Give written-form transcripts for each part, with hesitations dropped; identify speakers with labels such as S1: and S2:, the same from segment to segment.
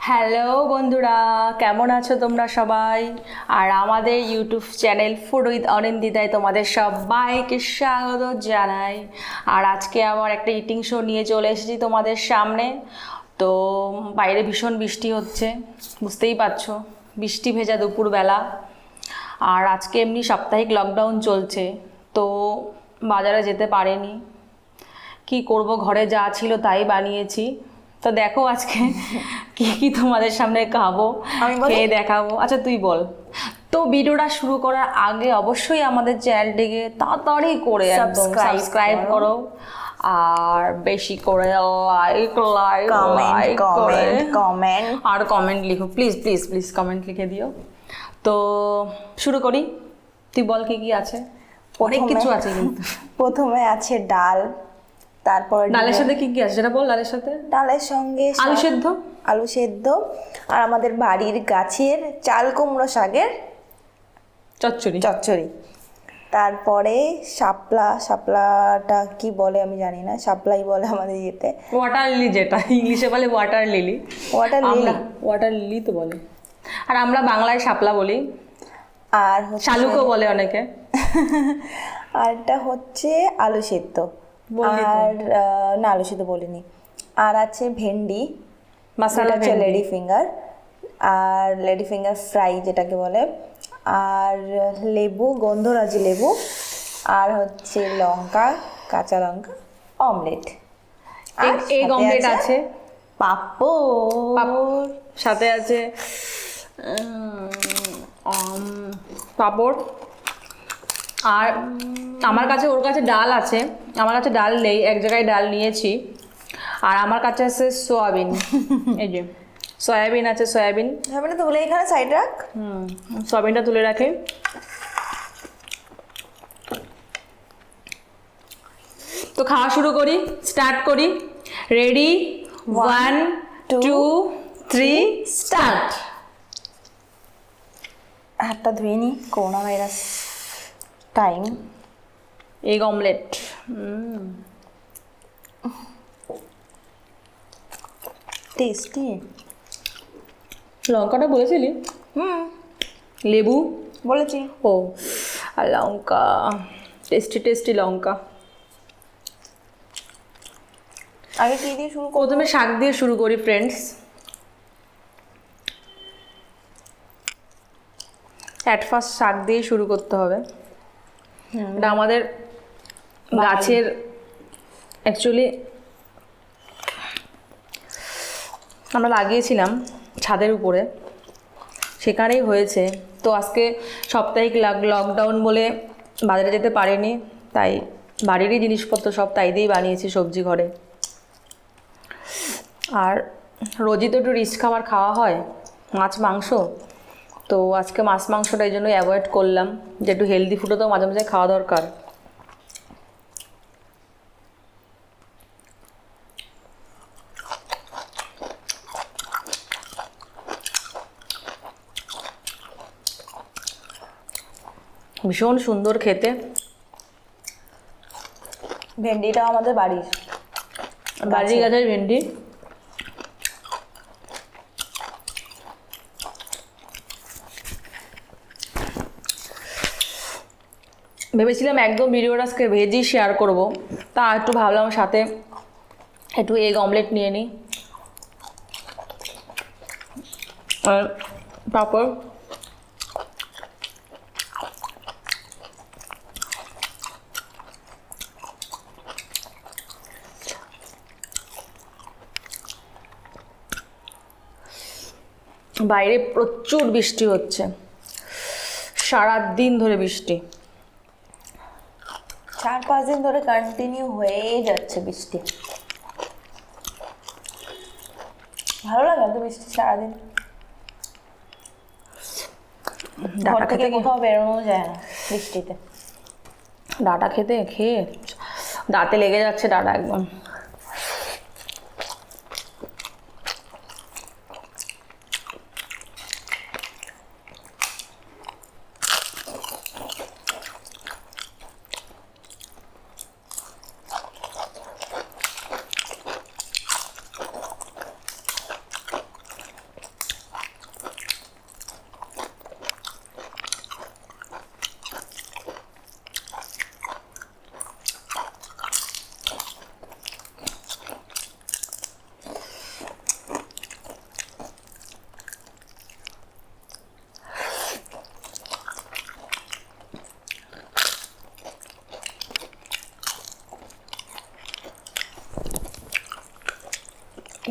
S1: Hello বন্ধুরা, কেমন আছো তোমরা সবাই? আর আমাদের ইউটিউব চ্যানেল ফুড উইথ অনিন্দিতায় তোমাদের সবাইকে স্বাগত জানাই। আর আজকে আবার একটা ইটিং শো নিয়ে চলে এসেছি তোমাদের সামনে। তো বাইরে ভীষণ বৃষ্টি হচ্ছে, বুঝতেই পারছো, বৃষ্টি ভেজা দুপুরবেলা। আর আজকে এমনি সাপ্তাহিক লকডাউন চলছে, তো বাজারে যেতে পারিনি। কি করব, ঘরে যা ছিল তাই বানিয়েছি। তো দেখো আজকে কি কি তোমাদের সামনে খাবো, খেয়ে দেখাবো। আচ্ছা তুই বল। তো ভিডিওটা শুরু করার আগে অবশ্যই আমাদের চ্যানেলটিকে তাড়াতাড়ি করে একদম সাবস্ক্রাইব করো, আর বেশি করে লাইক লাইক লাইক করে
S2: কমেন্ট
S1: আর কমেন্ট লিখো, প্লিজ প্লিজ প্লিজ কমেন্ট লিখে দিও। তো শুরু করি, তুই বল কি কি আছে। অনেক কিছু আছে কিন্তু।
S2: প্রথমে আছে ডাল, তারপর
S1: ডালের সাথে কি কি আছে সেটা বল।
S2: ডালের সঙ্গে আলু সেদ্ধ আর আমাদের বাড়ির গাছের চাল কুমড়ো শাকের চচ্চড়ি। তারপরে শাপলাটা কি বলে আমি জানি না, শাপলাই বলে আমাদের ইয়েতে।
S1: ওয়াটার লিলি, যেটা ইংলিশে বলে ওয়াটার লিলি, ওয়াটার লিলি তো বলে, আর আমরা বাংলায় শাপলা বলি,
S2: আর
S1: শালুকও বলে অনেকে।
S2: আর এটা হচ্ছে আলু সেদ্ধ, আর না আলু সেদ্ধ বলিনি। আর আছে ভেন্ডি
S1: মশলা,
S2: লেডি ফিঙ্গার, আর লেডি ফিঙ্গার ফ্রাই যেটাকে বলে, আর লেবু, গন্ধরাজি লেবু, আর হচ্ছে লঙ্কা, কাঁচা লঙ্কা, অমলেট। আর
S1: এগ অমলেট আছে,
S2: পাঁপড়,
S1: সাথে আছে পাঁপড়। আর আমার কাছে, ওর কাছে ডাল আছে, আমার কাছে ডাল নেই, এক জায়গায় ডাল নিয়েছি। আর আমার কাছে আছে সোয়াবিন, এই যে সয়াবিন আছে, সয়াবিন
S2: তুলে এখানে সাইড রাখ।
S1: সয়াবিনটা তুলে রাখে। তো খাওয়া শুরু করি, স্টার্ট করি। Ready, 1 2 3 start.
S2: হাতটা ধুয়ে নি, corona virus time.
S1: Egg omelette,
S2: tasty.
S1: লঙ্কাটা বলেছিলি? লেবু
S2: বলেছি।
S1: ও, আর লঙ্কা, টেস্টি টেস্টি লঙ্কা।
S2: আগে কি দিয়ে শুরু করব?
S1: প্রথমে শাক দিয়ে শুরু করি ফ্রেন্ডস। অ্যাট ফার্স্ট শাক দিয়ে শুরু করতে হবে। এটা আমাদের গাছের, অ্যাকচুয়ালি আমরা লাগিয়েছিলাম ছাদের উপরে, সেখানেই হয়েছে। তো আজকে সাপ্তাহিক লকডাউন বলে বাজারে যেতে পারিনি, তাই বাড়িরই জিনিসপত্র সব তাই দিয়েই বানিয়েছি সবজি ঘরে। আর রোজই তো একটু রিচ খাবার খাওয়া হয়, মাছ মাংস। তো আজকে মাছ মাংসটা এই জন্যই অ্যাভয়েড করলাম, যে একটু হেলদি ফুডও তো মাঝে মাঝে খাওয়া দরকার। ভীষণ সুন্দর খেতে।
S2: ভেন্ডিটাও আমাদের বাড়ির
S1: গাছের ভেন্ডি। ভেবেছিলাম একদম ভিডিওটা আজকে ভেজই শেয়ার করব, তা একটু ভাবলাম সাথে একটু এগ অমলেট নিয়ে নিই, আর পাঁপড়। বাইরে প্রচুর বৃষ্টি হচ্ছে, সারাদিন ধরে বৃষ্টি,
S2: 4-5 দিন ধরে কন্টিনিউ হয়েই যাচ্ছে বৃষ্টি। ভালো লাগে তো বৃষ্টি সারাদিন, ঘর থেকে কোথাও বেরোনো যায় না বৃষ্টিতে।
S1: ডাটা খেয়ে দাঁতে লেগে যাচ্ছে ডাটা একদম।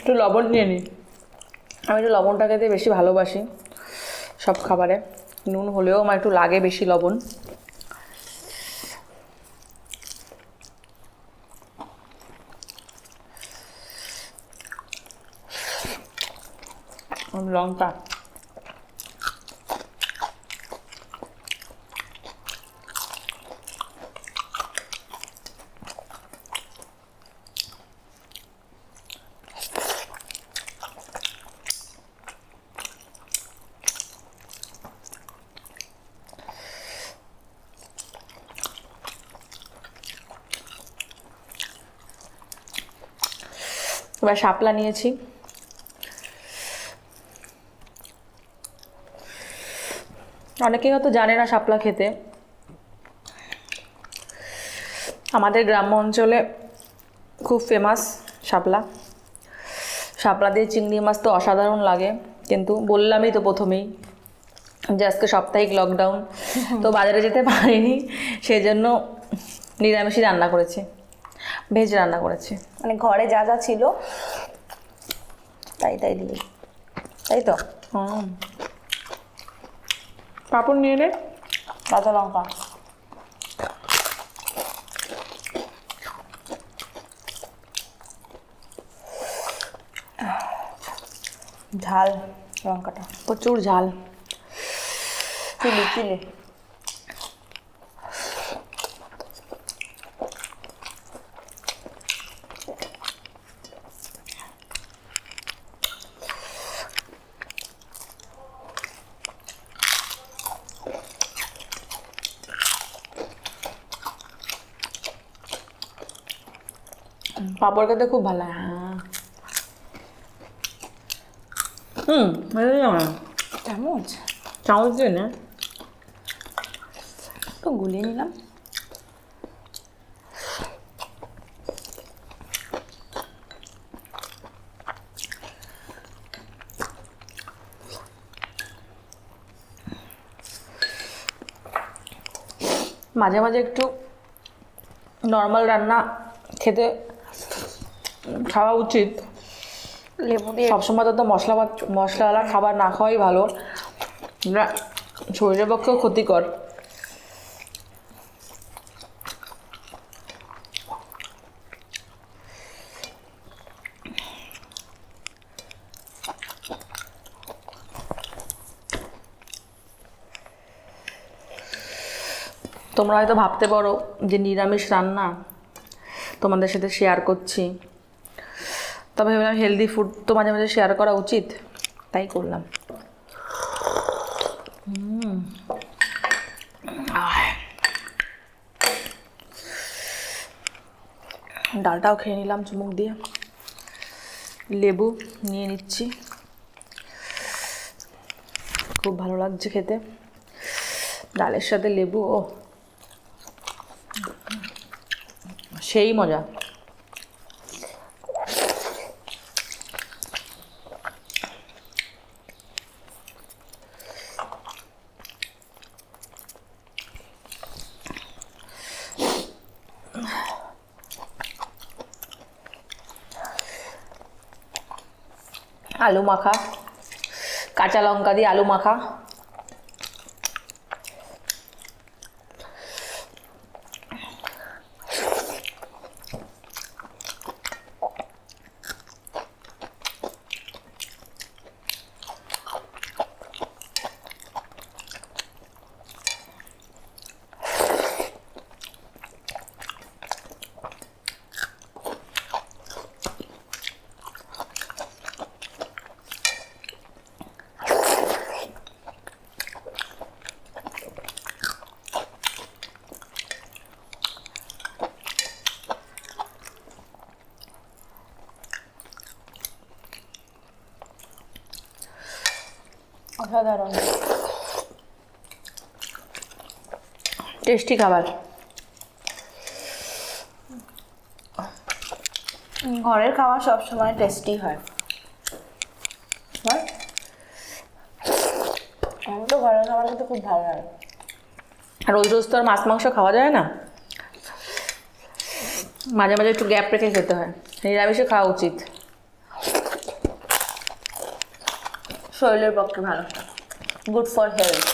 S1: একটু লবণ নিয়ে নিই। আমি একটু লবণটা খেতে বেশি ভালোবাসি সব খাবারে। নুন হলেও আমার একটু লাগে বেশি লবণ। লঙ্কা এবার শাপলা নিয়েছি। অনেকেই হয়তো জানে না শাপলা খেতে। আমাদের গ্রাম্য অঞ্চলে খুব ফেমাস শাপলা। শাপলা দিয়ে চিংড়ি মাছ তো অসাধারণ লাগে, কিন্তু বললামই তো প্রথমেই যে আজকে সাপ্তাহিক লকডাউন, তো বাজারে যেতে পারিনি, সেই জন্য নিরামিষই রান্না করেছি, ভেজ রান্না করেছি।
S2: মানে ঘরে যা যা ছিল তাই তাই দিয়ে, তাই তো।
S1: পাঁপড় নিয়ে নে,
S2: কাঁচা লঙ্কা, ঝাল লঙ্কাটা
S1: প্রচুর ঝাল।
S2: Chilli chilli.
S1: পাঁপড় খেতে খুব ভালো লাগে।
S2: চামচ
S1: চামচ দিয়ে না,
S2: একটু গুলিয়ে নিলাম।
S1: মাঝে মাঝে একটু নর্মাল রান্না খেতে খাওয়া উচিত।
S2: লেবু দিয়ে
S1: সবসময় তো মশলাওয়ালা খাবার না খাওয়াই ভালো, না শরীরের পক্ষেও ক্ষতিকর। তোমরা হয়তো ভাবতে পারো যে নিরামিষ রান্না তোমাদের সাথে শেয়ার করছি, তবে ভাবলাম হেলদি ফুড তো মাঝে মাঝে শেয়ার করা উচিত, তাই করলাম। ডালটাও খেয়ে নিলাম চুমুক দিয়ে। লেবু নিয়ে নিচ্ছি, খুব ভালো লাগছে খেতে ডালের সাথে লেবু। ও সেই মজা। আলু মাখা, কাঁচা লঙ্কা দিয়ে আলু মাখা।
S2: অসাধারণ
S1: টেস্টি খাবার।
S2: ঘরের খাওয়া সবসময় টেস্টি হয়। আমার তো ঘরের খাবার খেতে খুব ভালো লাগে।
S1: রোজ রোজ তো আর মাছ মাংস খাওয়া যায় না, মাঝে মাঝে একটু গ্যাপ রেখে খেতে হয়, নিরামিষে খাওয়া উচিত।
S2: শরীরের পক্ষে ভালো, গুড ফর হেলথ।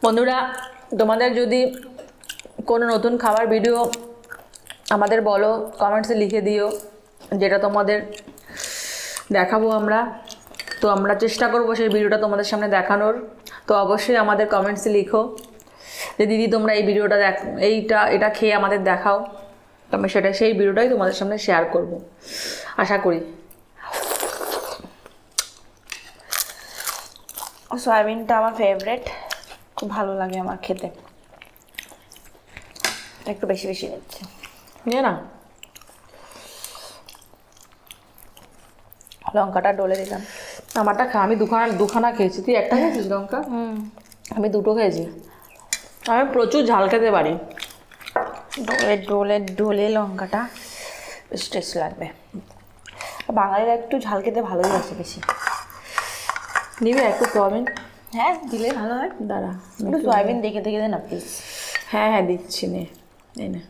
S1: বন্ধুরা, তোমাদের যদি কোনো নতুন খাবার ভিডিও আমাদের বলো, কমেন্টসে লিখে দিও, যেটা তোমাদের দেখাবো আমরা। তো আমরা চেষ্টা করবো সেই ভিডিওটা তোমাদের সামনে দেখানোর। তো অবশ্যই আমাদের কমেন্টসে লিখো যে দিদি তোমরা এই ভিডিওটা এটা খেয়ে আমাদের দেখাও। তো আমি সেই ভিডিওটাই তোমাদের সামনে শেয়ার করব, আশা করি।
S2: সয়াবিনটা আমার ফেভারিট, খুব ভালো লাগে আমার খেতে। একটু বেশি বেশি নিচ্ছে,
S1: নিয়ে না।
S2: লঙ্কাটা ডলে দিলাম।
S1: আমারটা আমি দুখানা খেয়েছি, তুই একটা খেয়েছিস লঙ্কা? আমি দুটো খেয়েছি। আমি প্রচুর ঝাল খেতে পারি।
S2: ডলে ডলে ডলে লঙ্কাটা বেশ টেস্ট লাগবে। বাঙালিরা একটু ঝাল খেতে ভালোই বাসে বেশি।
S1: নিবি একটু সয়াবিন?
S2: হ্যাঁ, দিলে ভালো হয়।
S1: দাঁড়া,
S2: একটু সয়াবিন দেখে দেখে দে না প্লিজ।
S1: হ্যাঁ হ্যাঁ দিচ্ছি, নে এই না।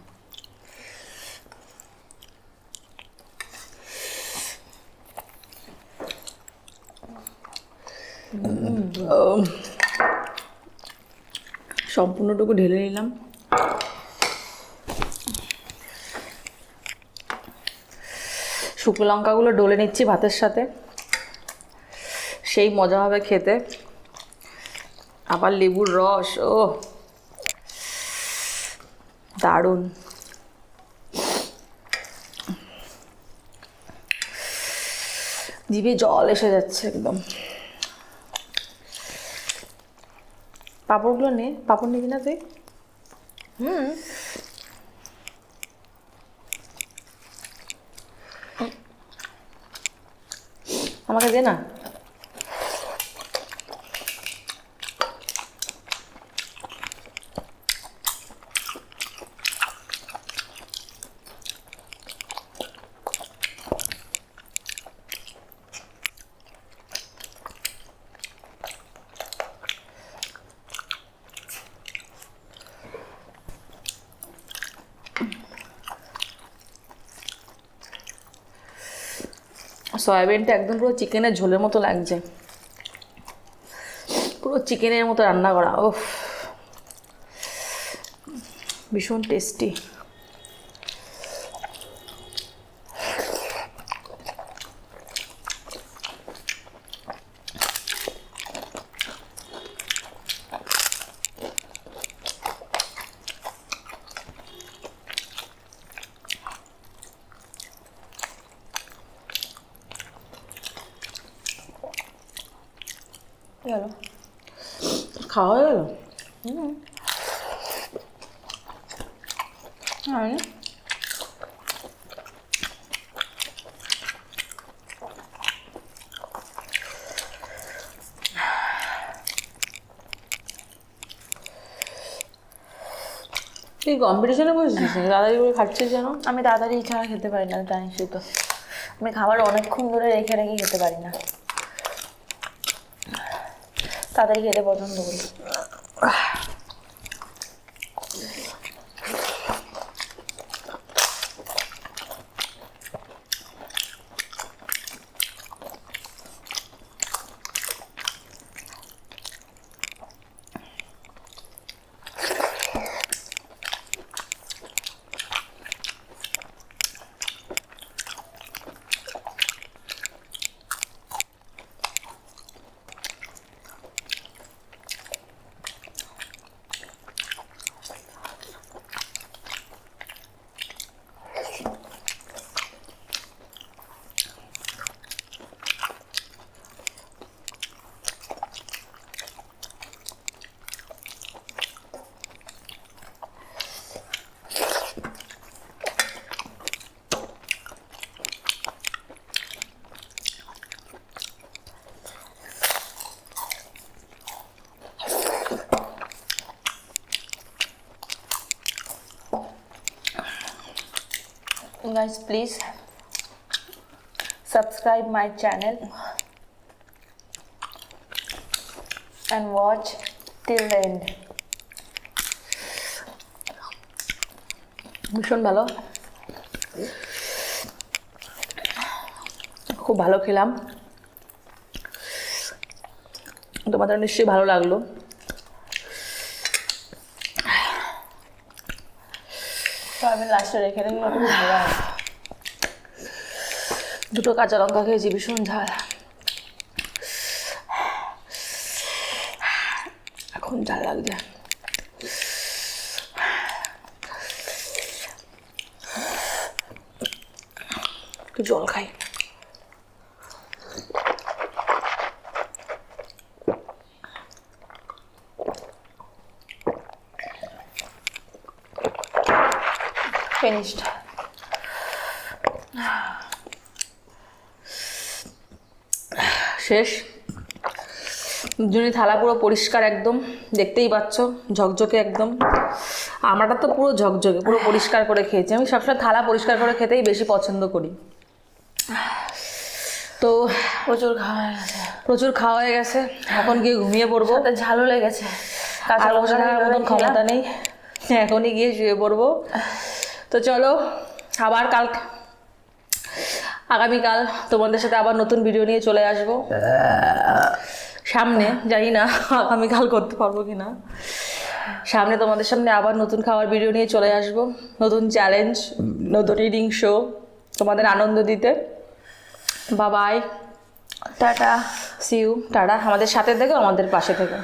S1: সম্পূর্ণটুকু ঢেলে নিলাম। শুকনো লঙ্কাগুলো ডলে নিচ্ছি ভাতের সাথে, সেই মজা হবে খেতে। আবার লেবুর রস, ও দারুণ। জিভে জল এসে যাচ্ছে একদম। পাঁপড়গুলো নে, পাঁপড় নিবি না তুই? আমাকে দে না। সয়াবিনটা একদম পুরো চিকেনের ঝোলের মতো লাগছে, পুরো চিকেনের মতো রান্না করা। ওফ, ভীষণ টেস্টি।
S2: গেল
S1: খাওয়া হয়ে গেল?
S2: হ্যাঁ,
S1: তুই কম্পিটিশনে বসেছিস, দাদাই করে খাচ্ছিস যেন?
S2: আমি তাড়াতাড়ি ছাড়া খেতে পারি না, জানিসই তো। আমি খাবার অনেকক্ষণ ধরে রেখে রেখে খেতে পারি না, তাড়াতাড়ি খেতে পছন্দ করি। Guys, please subscribe my channel and watch till the end.
S1: ভীষণ ভালো, খুব ভালো খেলাম, তোমাদের নিশ্চয়ই ভালো লাগলো।
S2: তো আমি লাস্টে রেখে দিন, খুব ভালো হয়।
S1: দুটো কাঁচা লঙ্কা খেয়েছি, ভীষণ ঝাল, এখন ঝাল লাগছে। একটু জল খাই।
S2: ফিনিশড।
S1: শেষ। দুজনই থালা পুরো পরিষ্কার, একদম দেখতেই পাচ্ছ, ঝকঝকে একদম। আমারটা তো পুরো ঝকঝকে, পুরো পরিষ্কার করে খেয়েছি। আমি সবসময় থালা পরিষ্কার করে খেতেই বেশি পছন্দ করি। তো
S2: প্রচুর খাওয়া হয়ে গেছে,
S1: প্রচুর খাওয়া হয়ে গেছে, এখন গিয়ে ঘুমিয়ে পড়বো।
S2: সাথে ঝালও লেগেছে,
S1: আর বসে থাকার মতন ক্ষমতা নেই, এখনই গিয়ে শুয়ে পড়বো। তো চলো, আবার আগামীকাল তোমাদের সাথে আবার নতুন ভিডিও নিয়ে চলে আসবো সামনে। জানি না আগামীকাল করতে পারবো কি না। সামনে তোমাদের সামনে আবার নতুন খাওয়ার ভিডিও নিয়ে চলে আসবো, নতুন চ্যালেঞ্জ, নতুন ইটিং শো, তোমাদের আনন্দ দিতে। Bye,
S2: tata,
S1: see you, tata. আমাদের সাথে থেকো, আমাদের পাশে থেকো।